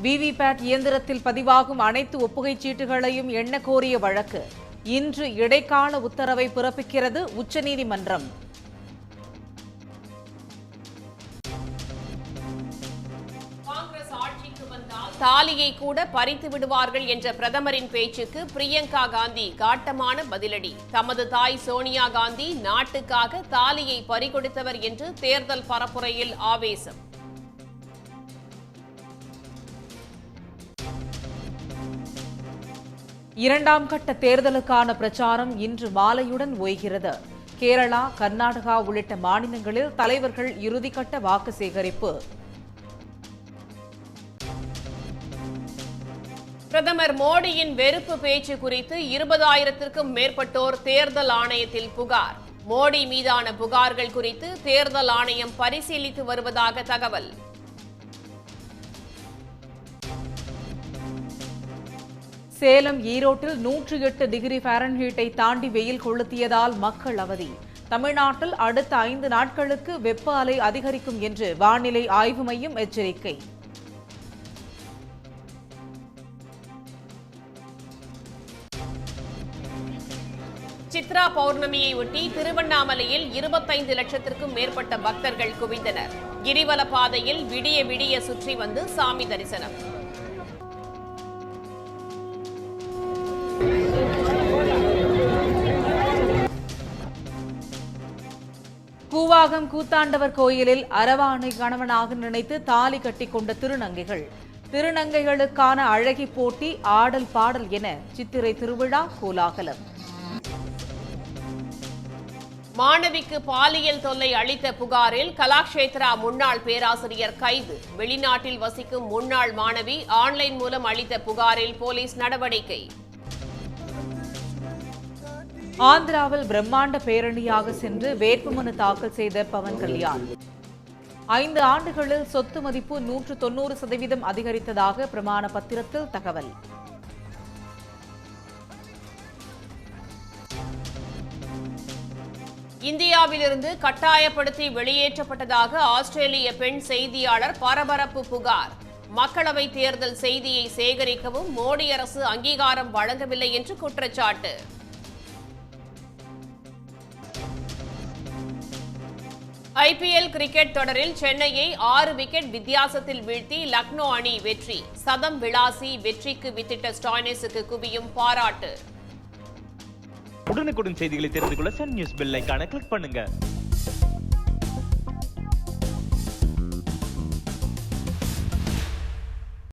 VVPAT இயந்திரத்தில் பதிவாகும் அனைத்து ஒப்புகைச் சீட்டுகளையும் எண்ண கோரிய வழக்கு இன்று இடைக்கால உத்தரவை பிறப்பிக்கிறது உச்சநீதிமன்றம். தாலியை கூட பறித்து விடுவார்கள் என்ற பிரதமரின் பேச்சுக்கு பிரியங்கா காந்தி காட்டமான பதிலடி. தமது தாய் சோனியா காந்தி நாட்டுக்காக தாலியை பறிகொடுத்தவர் என்று தேர்தல் பரப்புரையில் ஆவேசம். இரண்டாம் கட்ட தேர்தலுக்கான பிரச்சாரம் இன்று மாலையுடன் ஓய்கிறது. கேரளா, கர்நாடகா உள்ளிட்ட மாநிலங்களில் தலைவர்கள் இறுதிக்கட்ட வாக்கு சேகரிப்பு. பிரதமர் மோடியின் வெறுப்பு பேச்சு குறித்து 20,000க்கும் மேற்பட்டோர் தேர்தல் ஆணையத்தில் புகார். மோடி மீதான புகார்கள் குறித்து தேர்தல் ஆணையம் பரிசீலித்து வருவதாக தகவல். சேலம், ஈரோட்டில் 108 டிகிரி ஃபாரன்ஹீட்டை தாண்டி வெயில் கொளுத்தியதால் மக்கள் அவதி. தமிழ்நாட்டில் அடுத்த 5 நாட்களுக்கு வெப்ப அலை அதிகரிக்கும் என்று வானிலை ஆய்வு மையம் எச்சரிக்கை. சித்ரா பௌர்ணமியை ஒட்டி திருவண்ணாமலையில் 25 லட்சத்திற்கும் மேற்பட்ட பக்தர்கள் குவிந்தனர். கிரிவல பாதையில் விடிய விடிய சுற்றி வந்து சாமி தரிசனம். கூவாகம் கூத்தாண்டவர் கோயிலில் அரவானை கணவனாக நினைத்து தாலி கட்டிக்கொண்ட திருநங்கைகள். திருநங்கைகளுக்கான அழகி போட்டி, ஆடல் பாடல் என சித்திரை திருவிழா கோலாகலம். மாணவிக்கு பாலியல் தொல்லை அளித்த புகாரில் கலாக்ஷேத்ரா முன்னாள் பேராசிரியர் கைது. வெளிநாட்டில் வசிக்கும் முன்னாள் மாணவி ஆன்லைன் மூலம் அளித்த புகாரில் போலீஸ் நடவடிக்கை. ஆந்திராவில் பிரம்மாண்ட பேரணியாக சென்று வேட்புமனு தாக்கல் செய்த பவன் கல்யாண். 5 ஆண்டுகளில் சொத்து மதிப்பு 190% அதிகரித்ததாக பிரமாண பத்திரத்தில் தகவல். இந்தியாவிலிருந்து கட்டாயப்படுத்தி வெளியேற்றப்பட்டதாக ஆஸ்திரேலிய பெண் செய்தியாளர் பரபரப்பு புகார். மக்களவைத் தேர்தல் செய்தியை சேகரிக்கவும் மோடி அரசு அங்கீகாரம் வழங்கவில்லை என்று குற்றச்சாட்டு. ஐபிஎல் கிரிக்கெட் தொடரில் சென்னையை 6 விக்கெட் வித்தியாசத்தில் வீழ்த்தி லக்னோ அணி வெற்றி. சதம் விளாசி வெற்றிக்கு வித்திட்ட ஸ்டாய்னிஸுக்கு குவியும் பாராட்டு. உடனுக்குடன் செய்திகளை தெரிந்து கொள்ள சன் நியூஸ் பெல் ஐகானை கிளிக் பண்ணுங்க.